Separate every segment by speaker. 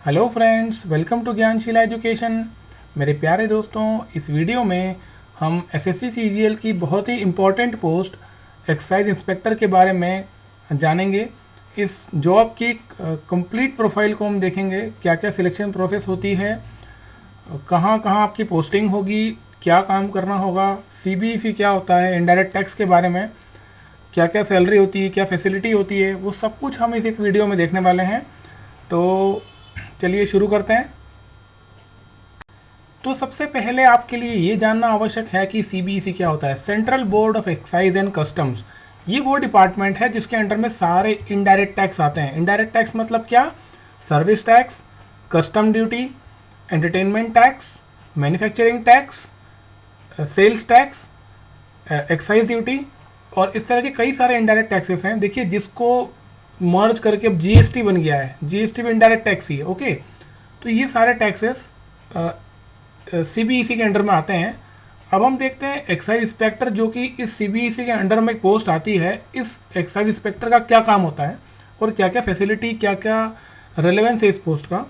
Speaker 1: Hello friends, welcome to Gyanshila education. मेरे प्यारे दोस्तों, इस वीडियो में हम एसएससी सीजीएल की बहुत ही इम्पोर्टेंट पोस्ट एक्साइज इंस्पेक्टर के बारे में जानेंगे। इस जॉब की कंप्लीट प्रोफाइल को हम देखेंगे, क्या क्या सिलेक्शन प्रोसेस होती है, कहाँ कहाँ आपकी पोस्टिंग होगी, क्या काम करना होगा, सीबीईसी क्या होता है, इनडायरेक्ट टैक्स के बारे में क्या क्या सैलरी होती है, क्या फैसिलिटी होती है, वो सब कुछ हम इस एक वीडियो में देखने वाले हैं। तो चलिए शुरू करते हैं। तो सबसे पहले आपके लिए ये जानना आवश्यक है कि सीबीईसी क्या होता है। Central board of excise and customs, ये वो डिपार्टमेंट है जिसके अंडर में सारे इनडायरेक्ट टैक्स आते हैं। इनडायरेक्ट टैक्स मतलब क्या? Service tax, custom duty, entertainment tax, manufacturing tax, sales tax, excise duty और इस तरह के कई सारे इनडायरेक्ट टैक्सेस हैं। देखिए, जिसको मर्ज करके अब जीएसटी बन गया है, जीएसटी भी इनडायरेक्ट टैक्स ही है। ओके, तो ये सारे टैक्सेस सीबीईसी के अंडर में आते हैं। अब हम देखते हैं एक्साइज इंस्पेक्टर, जो कि इस सीबीईसी के अंडर में एक पोस्ट आती है। इस एक्साइज इंस्पेक्टर का क्या काम होता है और क्या क्या फैसिलिटी, क्या क्या रेलेवेंस है इस पोस्ट का।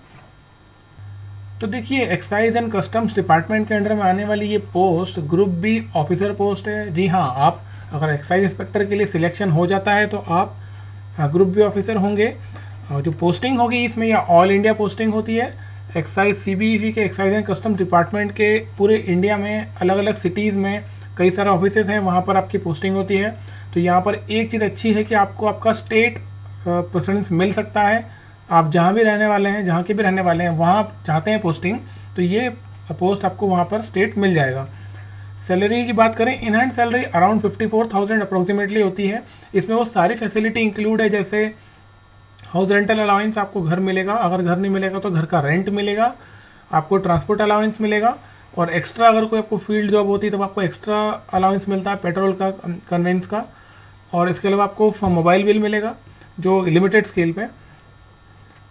Speaker 1: तो देखिए, एक्साइज एंड कस्टम्स डिपार्टमेंट के अंडर में आने वाली ये post group B officer post है। जी हाँ, आप अगर एक्साइज इंस्पेक्टर के लिए सिलेक्शन हो जाता है तो आप ग्रुप बी ऑफिसर होंगे। जो पोस्टिंग होगी इसमें, यह ऑल इंडिया पोस्टिंग होती है। एक्साइज सीबीईसी के एक्साइज एंड कस्टम्स डिपार्टमेंट के पूरे इंडिया में अलग अलग सिटीज़ में कई सारे ऑफिसेज हैं, वहाँ पर आपकी पोस्टिंग होती है। तो यहाँ पर एक चीज़ अच्छी है कि आपको आपका स्टेट प्रेफरेंस मिल सकता है। आप जहाँ भी रहने वाले हैं, जहाँ के भी रहने वाले हैं, वहाँ आप चाहते हैं पोस्टिंग, तो ये पोस्ट आपको वहाँ पर स्टेट मिल जाएगा। सैलरी की बात करें, in hand salary around 54,000 approximately होती है। इसमें वो सारी फैसिलिटी इंक्लूड है, जैसे हाउस रेंटल अलाउंस, आपको घर मिलेगा, अगर घर नहीं मिलेगा तो घर का रेंट मिलेगा, आपको ट्रांसपोर्ट अलाउंस मिलेगा और एक्स्ट्रा अगर कोई आपको फील्ड जॉब होती है तो आपको एक्स्ट्रा अलाउंस मिलता है पेट्रोल का, कन्वेंस का। और इसके अलावा आपको मोबाइल बिल मिलेगा जो लिमिटेड स्केल पे।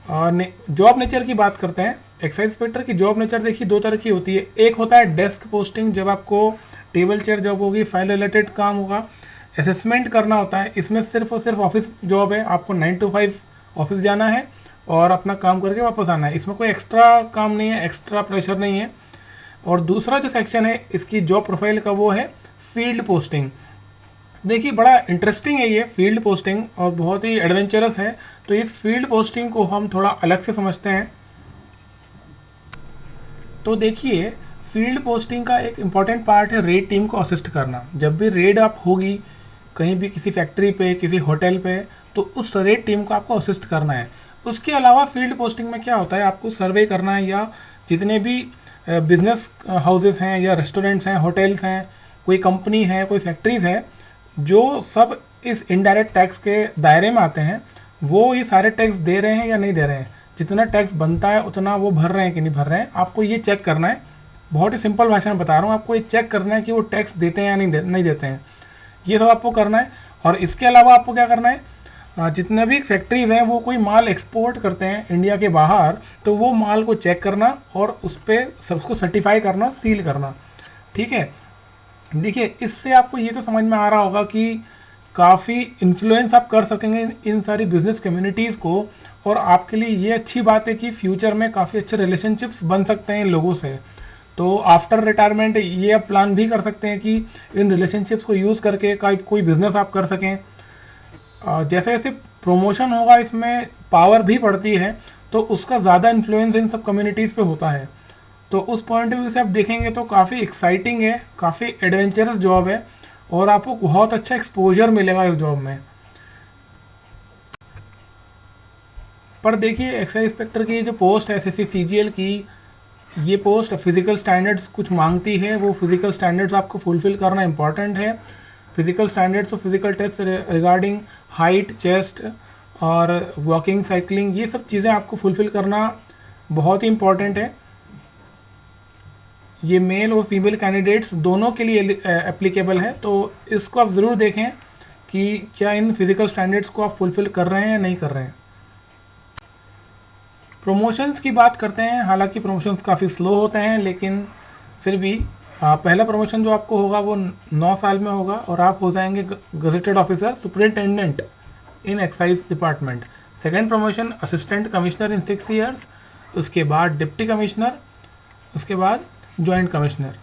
Speaker 1: और जॉब नेचर की बात करते हैं, एक्साइज इंस्पेक्टर की जॉब नेचर देखिए दो तरह की होती है। एक होता है डेस्क पोस्टिंग, जब आपको टेबल चेयर जॉब होगी, फाइल रिलेटेड काम होगा, असेसमेंट करना होता है। इसमें सिर्फ और सिर्फ ऑफिस जॉब है, आपको 9 to 5 ऑफिस जाना है और अपना काम करके वापस आना है। इसमें कोई एक्स्ट्रा काम नहीं है, एक्स्ट्रा प्रेशर नहीं है। और दूसरा जो सेक्शन है इसकी जॉब प्रोफाइल का, वो है फील्ड पोस्टिंग। देखिए, बड़ा इंटरेस्टिंग है ये फील्ड पोस्टिंग और बहुत ही एडवेंचरस है। तो इस फील्ड पोस्टिंग को हम थोड़ा अलग से समझते हैं। तो देखिए, फील्ड पोस्टिंग का एक इम्पॉर्टेंट पार्ट है रेड टीम को असिस्ट करना। जब भी रेड आप होगी कहीं भी, किसी फैक्ट्री पे, किसी होटल पे, तो उस रेड टीम को आपको असिस्ट करना है। उसके अलावा फील्ड पोस्टिंग में क्या होता है, आपको सर्वे करना है, या जितने भी बिजनेस हाउसेस हैं या रेस्टोरेंट्स हैं, होटल्स हैं, कोई कंपनी है, कोई फैक्ट्रीज़ है, जो सब इस इनडायरेक्ट टैक्स के दायरे में आते हैं, वो ये सारे टैक्स दे रहे हैं या नहीं दे रहे हैं, जितना टैक्स बनता है उतना वो भर रहे हैं कि नहीं भर रहे हैं, आपको ये चेक करना है। बहुत ही सिंपल भाषा में बता रहा हूँ, आपको ये चेक करना है कि वो टैक्स देते हैं या नहीं देते हैं। ये सब आपको करना है। और इसके अलावा आपको क्या करना है, जितने भी फैक्ट्रीज़ हैं वो कोई माल एक्सपोर्ट करते हैं इंडिया के बाहर, तो वो माल को चेक करना और उस पर सबको सर्टिफाई करना, सील करना। ठीक है, देखिए, इससे आपको ये तो समझ में आ रहा होगा कि काफ़ी इन्फ्लुएंस आप कर सकेंगे इन सारी बिजनेस कम्युनिटीज़ को। और आपके लिए ये अच्छी बात है कि फ्यूचर में काफ़ी अच्छे रिलेशनशिप्स बन सकते हैं इन लोगों से। तो आफ्टर रिटायरमेंट ये आप प्लान भी कर सकते हैं कि इन रिलेशनशिप्स को यूज़ करके कोई बिज़नेस आप कर सकें। जैसे जैसे प्रमोशन होगा, इसमें पावर भी बढ़ती है, तो उसका ज़्यादा इन्फ्लुएंस इन सब कम्युनिटीज़ पे होता है। तो उस पॉइंट ऑफ व्यू से आप देखेंगे तो काफ़ी एक्साइटिंग है, काफ़ी एडवेंचरस जॉब है और आपको बहुत अच्छा एक्सपोजर मिलेगा इस जॉब में। पर देखिए, एक्साइज इंस्पेक्टर की जो पोस्ट है एसएससी सीजीएल की, ये पोस्ट फिजिकल स्टैंडर्ड्स कुछ मांगती है। वो फिजिकल स्टैंडर्ड्स आपको फुलफिल करना इंपॉर्टेंट है। फिजिकल स्टैंडर्ड्स और physical test regarding height, chest और वॉकिंग, साइकिलिंग, ये सब चीज़ें आपको फुलफिल करना बहुत ही इंपॉर्टेंट है। ये मेल और फीमेल कैंडिडेट्स दोनों के लिए एप्लीकेबल है। तो इसको आप ज़रूर देखें कि क्या इन फिज़िकल स्टैंडर्ड्स को आप फुलफ़िल कर रहे हैं या नहीं कर रहे हैं। प्रमोशंस की बात करते हैं, हालांकि प्रमोशंस काफ़ी स्लो होते हैं, लेकिन फिर भी पहला प्रमोशन जो आपको होगा वो 9 साल में होगा और आप हो जाएंगे गजेटेड ऑफिसर सुपरिटेंडेंट इन excise department. Second promotion assistant commissioner इन 6 years। उसके बाद डिप्टी कमिश्नर, उसके बाद जॉइंट कमिश्नर।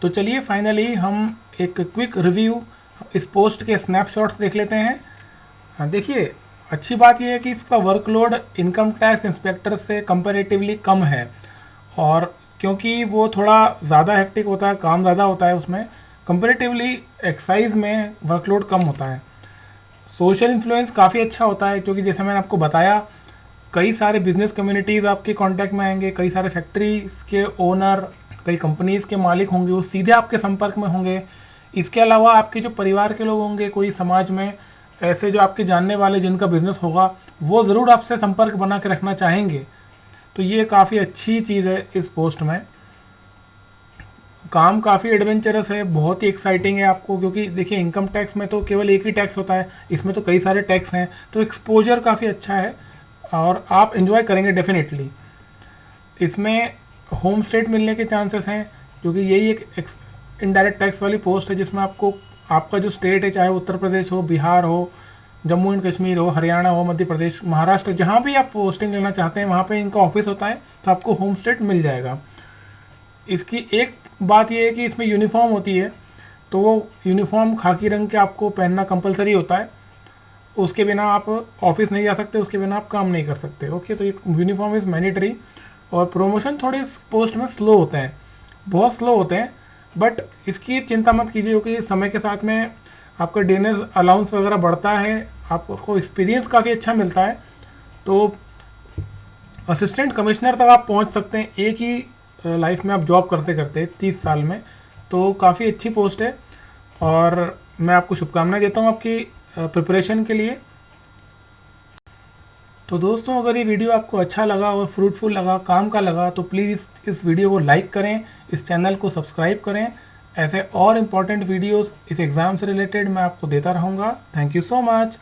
Speaker 1: तो चलिए फाइनली हम एक क्विक रिव्यू इस पोस्ट के स्नैपशॉट्स देख लेते हैं। हाँ देखिए, अच्छी बात यह है कि इसका वर्कलोड इनकम टैक्स इंस्पेक्टर से कंपैरेटिवली कम है, और क्योंकि वो थोड़ा ज़्यादा हेक्टिक होता है, काम ज़्यादा होता है उसमें, कंपैरेटिवली एक्साइज में वर्कलोड कम होता है। सोशल इन्फ्लुएंस काफ़ी अच्छा होता है, क्योंकि जैसे मैंने आपको बताया कई सारे बिजनेस कम्युनिटीज़ आपके कांटेक्ट में आएंगे, कई सारे फैक्ट्रीज के ओनर, कई कंपनीज़ के मालिक होंगे, वो सीधे आपके संपर्क में होंगे। इसके अलावा आपके जो परिवार के लोग होंगे, कोई समाज में ऐसे जो आपके जानने वाले जिनका बिजनेस होगा, वो ज़रूर आपसे संपर्क बना के रखना चाहेंगे। तो ये काफ़ी अच्छी चीज़ है इस पोस्ट में। काम काफ़ी एडवेंचरस है, बहुत ही एक्साइटिंग है आपको, क्योंकि देखिए इनकम टैक्स में तो केवल एक ही टैक्स होता है, इसमें तो कई सारे टैक्स हैं, तो एक्सपोजर काफ़ी अच्छा है और आप इन्जॉय करेंगे डेफिनेटली। इसमें होम स्टेट मिलने के चांसेस हैं, क्योंकि यही एक इनडायरेक्ट टैक्स वाली पोस्ट है जिसमें आपको आपका जो स्टेट है, चाहे उत्तर प्रदेश हो, बिहार हो, जम्मू एंड कश्मीर हो, हरियाणा हो, मध्य प्रदेश, महाराष्ट्र, जहाँ भी आप पोस्टिंग लेना चाहते हैं वहाँ पे इनका ऑफिस होता है, तो आपको होम स्टेट मिल जाएगा। इसकी एक बात यह है कि इसमें यूनिफॉर्म होती है, तो वो यूनिफॉर्म खाकी रंग के आपको पहनना कंपलसरी होता है, उसके बिना आप ऑफिस नहीं जा सकते, उसके बिना आप काम नहीं कर सकते। ओके, तो ये यूनिफॉर्म इज़ मैंडेटरी। और प्रमोशन थोड़े इस पोस्ट में स्लो होते हैं, बहुत स्लो होते हैं, बट इसकी चिंता मत कीजिए, क्योंकि समय के साथ में आपका डिनर अलाउंस वगैरह बढ़ता है, आपको एक्सपीरियंस काफ़ी अच्छा मिलता है, तो असिस्टेंट कमिश्नर तक आप पहुंच सकते हैं एक ही लाइफ में आप जॉब करते करते 30 साल में। तो काफ़ी अच्छी पोस्ट है और मैं आपको शुभकामनाएं देता हूं आपकी प्रिपरेशन के लिए। तो दोस्तों, अगर ये वीडियो आपको अच्छा लगा और फ्रूटफुल लगा, काम का लगा, तो प्लीज़ इस वीडियो को लाइक करें, इस चैनल को सब्सक्राइब करें। ऐसे और इम्पॉर्टेंट वीडियोस इस एग्ज़ाम से रिलेटेड मैं आपको देता रहूँगा। Thank you so much.